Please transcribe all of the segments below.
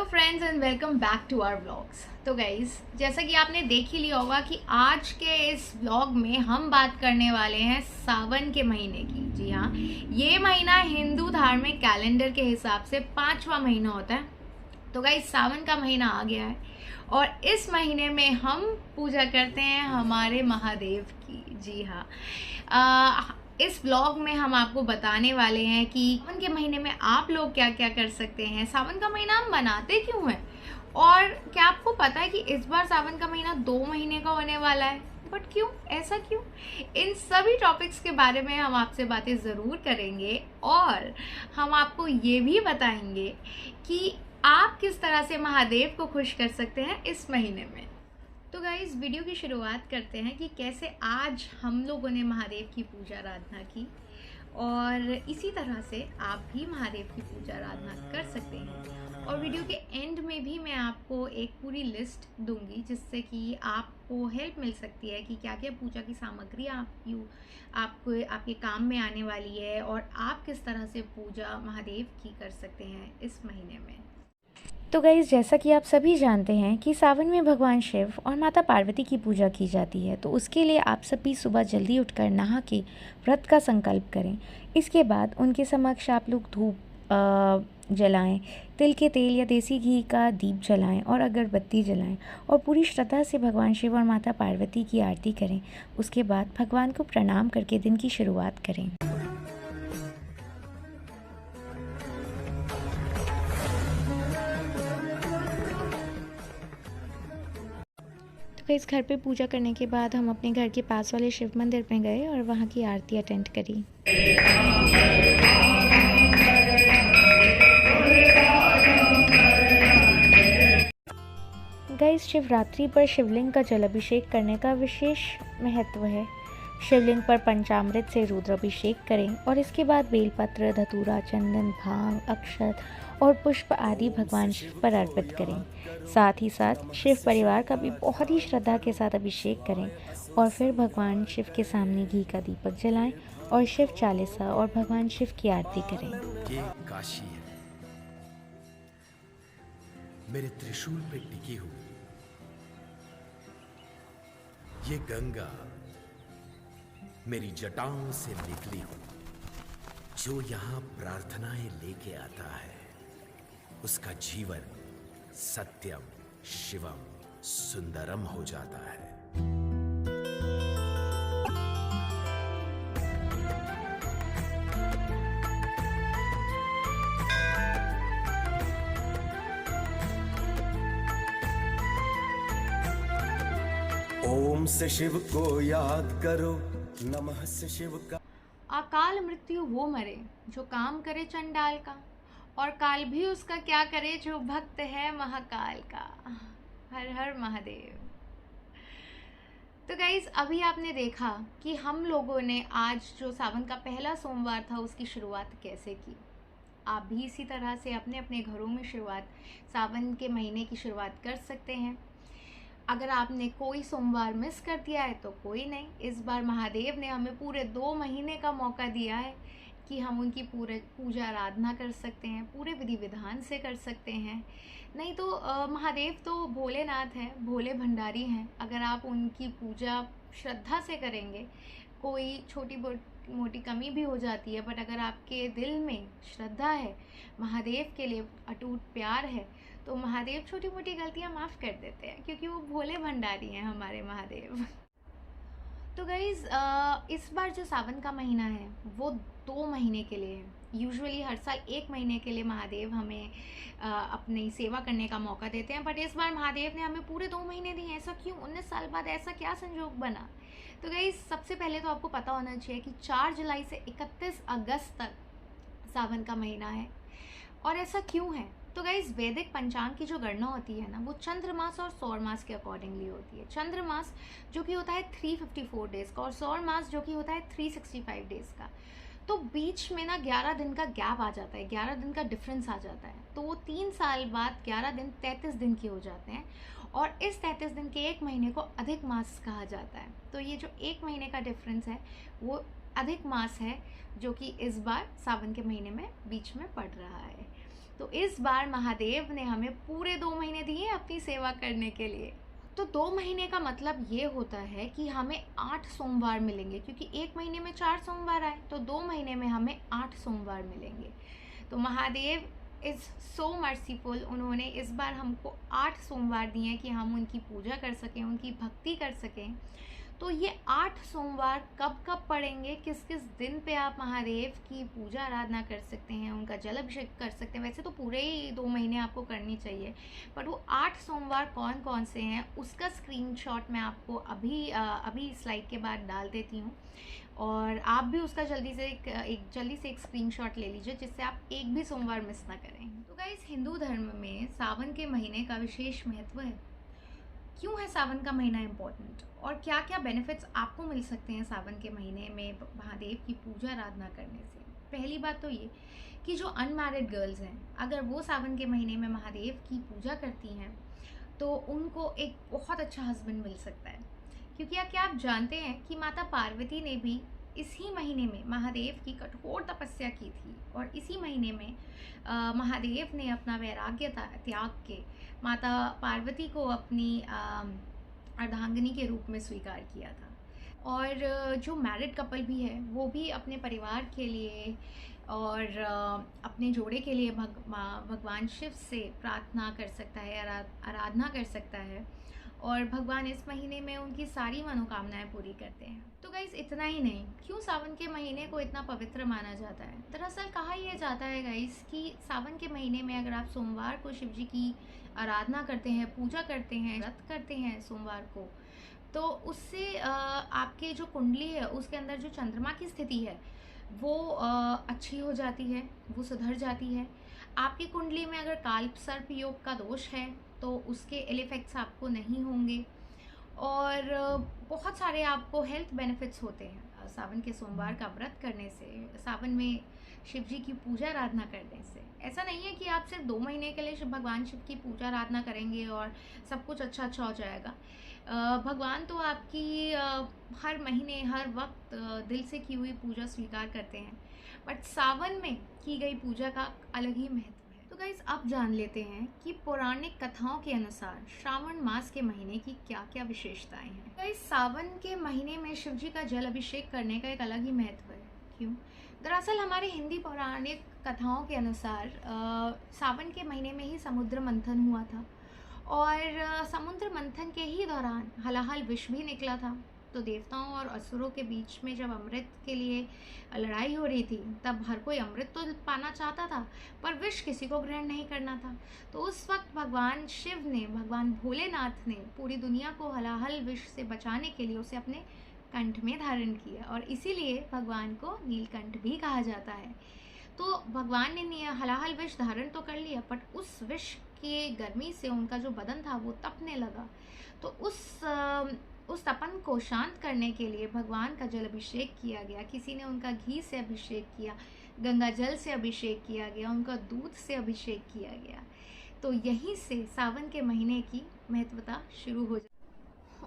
Friends and welcome back to our vlogs. तो guys, जैसा कि आपने देख ही लिया होगा कि आज के इस व्लॉग में हम बात करने वाले हैं सावन के महीने की। जी हाँ, ये महीना हिंदू धार्मिक कैलेंडर के हिसाब से 5वां महीना होता है। तो गाइज, सावन का महीना आ गया है और इस महीने में हम पूजा करते हैं हमारे महादेव की। जी हाँ, इस ब्लॉग में हम आपको बताने वाले हैं कि सावन के महीने में आप लोग क्या क्या कर सकते हैं, सावन का महीना हम मनाते क्यों हैं, और क्या आपको पता है कि इस बार सावन का महीना 2 महीने का होने वाला है, बट क्यों, ऐसा क्यों। इन सभी टॉपिक्स के बारे में हम आपसे बातें ज़रूर करेंगे और हम आपको ये भी बताएंगे कि आप किस तरह से महादेव को खुश कर सकते हैं इस महीने में। तो गाइस, वीडियो की शुरुआत करते हैं कि कैसे आज हम लोगों ने महादेव की पूजा आराधना की, और इसी तरह से आप भी महादेव की पूजा आराधना कर सकते हैं। और वीडियो के एंड में भी मैं आपको एक पूरी लिस्ट दूंगी जिससे कि आपको हेल्प मिल सकती है कि क्या क्या पूजा की सामग्री आपको आपके काम में आने वाली है और आप किस तरह से पूजा महादेव की कर सकते हैं इस महीने में। तो गाइज़, जैसा कि आप सभी जानते हैं कि सावन में भगवान शिव और माता पार्वती की पूजा की जाती है, तो उसके लिए आप सभी सुबह जल्दी उठकर नहा के व्रत का संकल्प करें। इसके बाद उनके समक्ष आप लोग धूप जलाएं, तिल के तेल या देसी घी का दीप जलाएं और अगरबत्ती जलाएं और पूरी श्रद्धा से भगवान शिव और माता पार्वती की आरती करें। उसके बाद भगवान को प्रणाम करके दिन की शुरुआत करें। इस घर पे पूजा करने के बाद हम अपने घर के पास वाले शिव मंदिर में गए और वहाँ की आरती अटेंड करी। गाइस, शिवरात्रि पर शिवलिंग का जलाभिषेक करने का विशेष महत्व है। शिवलिंग पर पंचामृत से रुद्राभिषेक करें और इसके बाद बेलपत्र, धतूरा, चंदन, भांग, अक्षत और पुष्प आदि भगवान शिव पर अर्पित करें। साथ ही साथ शिव परिवार का भी बहुत ही श्रद्धा के साथ अभिषेक करें और फिर भगवान शिव के सामने घी का दीपक जलाएं और शिव चालीसा और भगवान शिव की आरती करें। ये काशी है, मेरे त्रिशूल पे टिकी हुई ये गंगा मेरी जटाओं से निकली हुई, जो यहाँ प्रार्थनाएं लेके आता है उसका जीवन सत्यम शिवम सुंदरम हो जाता है। ओम से शिव को याद करो, नमः से शिव का। अकाल मृत्यु वो मरे जो काम करे चंडाल का, और काल भी उसका क्या करे जो भक्त है महाकाल का। हर हर महादेव। तो गाइज, अभी आपने देखा कि हम लोगों ने आज जो सावन का पहला सोमवार था उसकी शुरुआत कैसे की। आप भी इसी तरह से अपने अपने घरों में सावन के महीने की शुरुआत कर सकते हैं। अगर आपने कोई सोमवार मिस कर दिया है तो कोई नहीं, इस बार महादेव ने हमें पूरे 2 महीने का मौका दिया है कि हम उनकी पूरे पूजा आराधना कर सकते हैं, पूरे विधि विधान से कर सकते हैं। नहीं तो महादेव तो भोलेनाथ हैं, भोले भंडारी हैं। अगर आप उनकी पूजा श्रद्धा से करेंगे, कोई छोटी मोटी कमी भी हो जाती है, बट अगर आपके दिल में श्रद्धा है, महादेव के लिए अटूट प्यार है, तो महादेव छोटी मोटी गलतियां माफ़ कर देते हैं, क्योंकि वो भोले भंडारी हैं हमारे महादेव। तो गाइज़, इस बार जो सावन का महीना है वो 2 महीने के लिए है। यूजुअली हर साल 1 महीने के लिए महादेव हमें अपनी सेवा करने का मौका देते हैं, बट इस बार महादेव ने हमें पूरे 2 महीने दिए। ऐसा क्यों? 19 साल बाद ऐसा क्या संजोग बना? तो गाइज़, सबसे पहले तो आपको पता होना चाहिए कि 4 जुलाई से 31 अगस्त तक सावन का महीना है। और ऐसा क्यों है? तो गाइज, वैदिक पंचांग की जो गणना होती है ना, वो चंद्र मास और सौर मास के अकॉर्डिंगली होती है। चंद्र मास जो कि होता है 354 डेज का, और सौर मास जो कि होता है 365 डेज का। तो बीच में ना 11 दिन का गैप आ जाता है, 11 दिन का डिफरेंस आ जाता है। तो वो 3 साल बाद 11 दिन 33 दिन के हो जाते हैं, और इस 33 दिन के 1 महीने को अधिक मास कहा जाता है। तो ये जो 1 महीने का डिफरेंस है वो अधिक मास है जो कि इस बार सावन के महीने में बीच में पड़ रहा है। तो इस बार महादेव ने हमें पूरे 2 महीने दिए अपनी सेवा करने के लिए। तो 2 महीने का मतलब ये होता है कि हमें 8 सोमवार मिलेंगे, क्योंकि 1 महीने में 4 सोमवार आए, तो 2 महीने में हमें 8 सोमवार मिलेंगे। तो महादेव इज़ सो मर्सीफुल, उन्होंने इस बार हमको 8 सोमवार दिए हैं कि हम उनकी पूजा कर सकें, उनकी भक्ति कर सकें। तो ये 8 सोमवार कब कब पड़ेंगे, किस किस दिन पे आप महादेव की पूजा आराधना कर सकते हैं, उनका जल अभिषेक कर सकते हैं। वैसे तो पूरे ही 2 महीने आपको करनी चाहिए, पर वो 8 सोमवार कौन कौन से हैं उसका स्क्रीनशॉट मैं आपको अभी स्लाइड के बाद डाल देती हूँ, और आप भी उसका जल्दी से एक स्क्रीनशॉट ले लीजिए, जिससे आप एक भी सोमवार मिस ना करें। तो गाइस, हिंदू धर्म में सावन के महीने का विशेष महत्व है। क्यों है सावन का महीना इम्पोर्टेंट, और क्या क्या बेनिफिट्स आपको मिल सकते हैं सावन के महीने में महादेव की पूजा आराधना करने से। पहली बात तो ये कि जो अनमैरिड गर्ल्स हैं, अगर वो सावन के महीने में महादेव की पूजा करती हैं तो उनको एक बहुत अच्छा हस्बैंड मिल सकता है। क्योंकि क्या आप जानते हैं कि माता पार्वती ने भी इसी महीने में महादेव की कठोर तपस्या की थी, और इसी महीने में महादेव ने अपना वैराग्य त्याग के माता पार्वती को अपनी अर्धांगिनी के रूप में स्वीकार किया था। और जो मैरिड कपल भी है वो भी अपने परिवार के लिए और अपने जोड़े के लिए भगवान शिव से प्रार्थना कर सकता है, आराधना कर सकता है, और भगवान इस महीने में उनकी सारी मनोकामनाएं पूरी करते हैं। तो गाइस, इतना ही नहीं, क्यों सावन के महीने को इतना पवित्र माना जाता है। दरअसल कहा यह जाता है गाइस कि सावन के महीने में अगर आप सोमवार को शिव जी की आराधना करते हैं, पूजा करते हैं, व्रत करते हैं सोमवार को, तो उससे आपके जो कुंडली है उसके अंदर जो चंद्रमा की स्थिति है वो अच्छी हो जाती है, वो सुधर जाती है। आपकी कुंडली में अगर काल सर्प योग का दोष है तो उसके इल इफेक्ट्स आपको नहीं होंगे, और बहुत सारे आपको हेल्थ बेनिफिट्स होते हैं सावन के सोमवार का व्रत करने से, सावन में शिव जी की पूजा आराधना करने से। ऐसा नहीं है कि आप सिर्फ 2 महीने के लिए भगवान शिव की पूजा आराधना करेंगे और सब कुछ अच्छा हो जाएगा। भगवान तो आपकी हर महीने हर वक्त दिल से की हुई पूजा स्वीकार करते हैं, बट सावन में की गई पूजा का अलग ही महत्व है। तो गाइस, अब जान लेते हैं कि पौराणिक कथाओं के अनुसार श्रावण मास के महीने की क्या क्या विशेषताएं हैं। गाइस, सावन के महीने में शिव जी का जल अभिषेक करने का एक अलग ही महत्व है। क्यों? दरअसल हमारे हिंदी पौराणिक कथाओं के अनुसार सावन के महीने में ही समुद्र मंथन हुआ था, और समुद्र मंथन के ही दौरान हलाहल विष भी निकला था। तो देवताओं और असुरों के बीच में जब अमृत के लिए लड़ाई हो रही थी, तब हर कोई अमृत तो पाना चाहता था, पर विष किसी को ग्रहण नहीं करना था। तो उस वक्त भगवान शिव ने, भगवान भोलेनाथ ने पूरी दुनिया को हलाहल विष से बचाने के लिए उसे अपने कंठ में धारण किया, और इसीलिए भगवान को नीलकंठ भी कहा जाता है। तो भगवान ने हलाहल विष धारण तो कर लिया, बट उस विष की गर्मी से उनका जो बदन था वो तपने लगा। तो उस तपन को शांत करने के लिए भगवान का जल अभिषेक किया गया। किसी ने उनका घी से अभिषेक किया, गंगा जल से अभिषेक किया गया, उनका दूध से अभिषेक किया गया। तो यहीं से सावन के महीने की महत्वता शुरू हो जाती।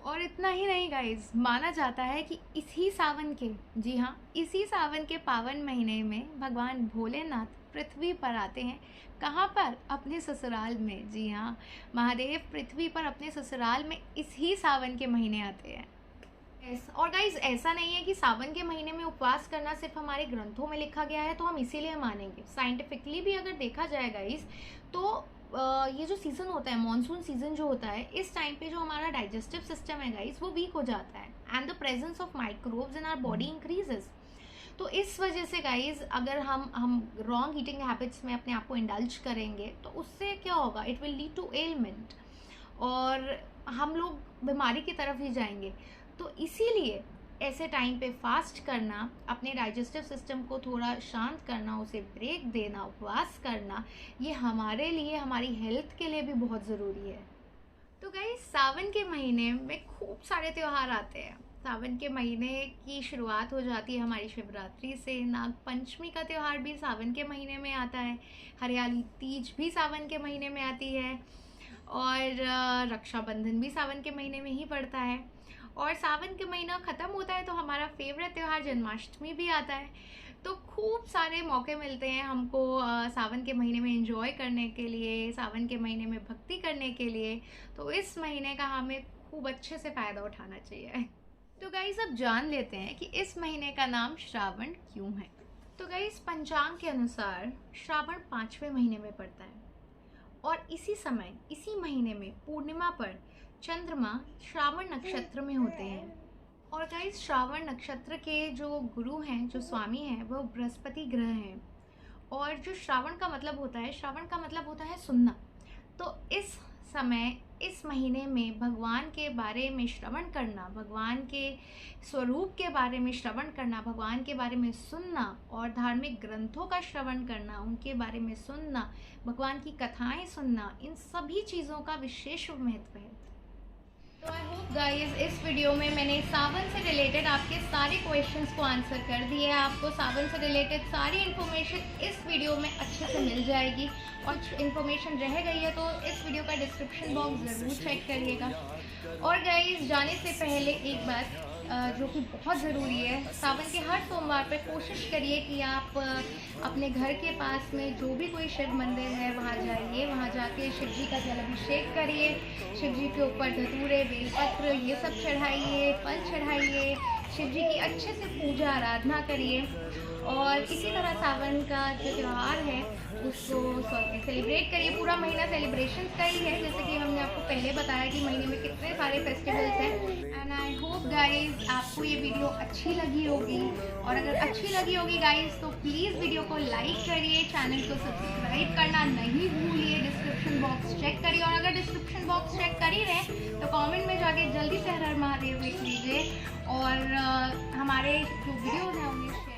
और इतना ही नहीं गाइज, माना जाता है कि इसी सावन के, जी हाँ, इसी सावन के पावन महीने में भगवान भोलेनाथ पृथ्वी पर आते हैं। कहाँ पर? अपने ससुराल में। जी हाँ, महादेव पृथ्वी पर अपने ससुराल में इसी सावन के महीने आते हैं। और गाइज, ऐसा नहीं है कि सावन के महीने में उपवास करना सिर्फ हमारे ग्रंथों में लिखा गया है तो हम इसीलिए मानेंगे। साइंटिफिकली भी अगर देखा जाए गाइज, तो ये जो सीज़न होता है, मॉनसून सीज़न जो होता है, इस टाइम पे जो हमारा डाइजेस्टिव सिस्टम है गाइज वो वीक हो जाता है, and the presence of microbes in our body increases. तो इस वजह से गाइज, अगर हम रॉन्ग ईटिंग हैबिट्स में अपने आप को इंडल्ज करेंगे तो उससे क्या होगा? It will lead to ailment, और हम लोग बीमारी की तरफ ही जाएंगे। तो इसीलिए ऐसे टाइम पे फास्ट करना, अपने डाइजेस्टिव सिस्टम को थोड़ा शांत करना, उसे ब्रेक देना, उपवास करना, ये हमारे लिए, हमारी हेल्थ के लिए भी बहुत ज़रूरी है। तो गाइस, सावन के महीने में खूब सारे त्यौहार आते हैं। सावन के महीने की शुरुआत हो जाती है हमारी शिवरात्रि से। नाग पंचमी का त्यौहार भी सावन के महीने में आता है। हरियाली तीज भी सावन के महीने में आती है, और रक्षाबंधन भी सावन के महीने में ही पड़ता है। और सावन के महीना ख़त्म होता है तो हमारा फेवरेट त्यौहार जन्माष्टमी भी आता है। तो खूब सारे मौके मिलते हैं हमको सावन के महीने में एंजॉय करने के लिए, सावन के महीने में भक्ति करने के लिए। तो इस महीने का हमें खूब अच्छे से फ़ायदा उठाना चाहिए। तो गाइस अब जान लेते हैं कि इस महीने का नाम श्रावण क्यों है। तो गाइस पंचांग के अनुसार श्रावण 5वें महीने में पड़ता है और इसी समय इसी महीने में पूर्णिमा पर चंद्रमा श्रावण नक्षत्र में होते हैं। और गाइस श्रावण नक्षत्र के जो गुरु हैं, जो स्वामी हैं, वो बृहस्पति ग्रह हैं। और जो श्रावण का मतलब होता है, श्रावण का मतलब होता है सुनना। तो इस समय इस महीने में भगवान के बारे में श्रवण करना, भगवान के स्वरूप के बारे में श्रवण करना, भगवान के बारे में सुनना और धार्मिक ग्रंथों का श्रवण करना, उनके बारे में सुनना, भगवान की कथाएं सुनना, इन सभी चीज़ों का विशेष महत्व है। तो आई होप गाइस इस वीडियो में मैंने सावन से रिलेटेड आपके सारे क्वेश्चंस को आंसर कर दिए है। आपको सावन से रिलेटेड सारी इन्फॉर्मेशन इस वीडियो में अच्छे से मिल जाएगी और इन्फॉर्मेशन रह गई है तो इस वीडियो का डिस्क्रिप्शन बॉक्स ज़रूर चेक करिएगा। और गाइस जाने से पहले एक बात जो कि बहुत ज़रूरी है, सावन के हर सोमवार पे कोशिश करिए कि आप अपने घर के पास में जो भी कोई शिव मंदिर है वहाँ जाइए, वहाँ जाके शिव जी का जलाभिषेक करिए, शिव जी के ऊपर धतूरे, बेलपत्र ये सब चढ़ाइए, फल चढ़ाइए, शिव जी की अच्छे से पूजा आराधना करिए। और इसी तरह सावन का जो त्यौहार है उसको सेलिब्रेट करिए। पूरा महीना सेलिब्रेशंस का ही है, जैसे कि हमने आपको पहले बताया कि महीने में कितने सारे फेस्टिवल्स हैं। एंड आई होप गाइस आपको ये वीडियो अच्छी लगी होगी, और अगर अच्छी लगी होगी गाइस तो प्लीज़ वीडियो को लाइक करिए, चैनल को सब्सक्राइब करना नहीं भूलिए, डिस्क्रिप्शन बॉक्स चेक करिए। और अगर डिस्क्रिप्शन बॉक्स चेक कर ही रहे तो कमेंट में जाके जल्दी से हर हर महादेव लिख लीजिए और हमारे जो वीडियोज़ हैं उन्हें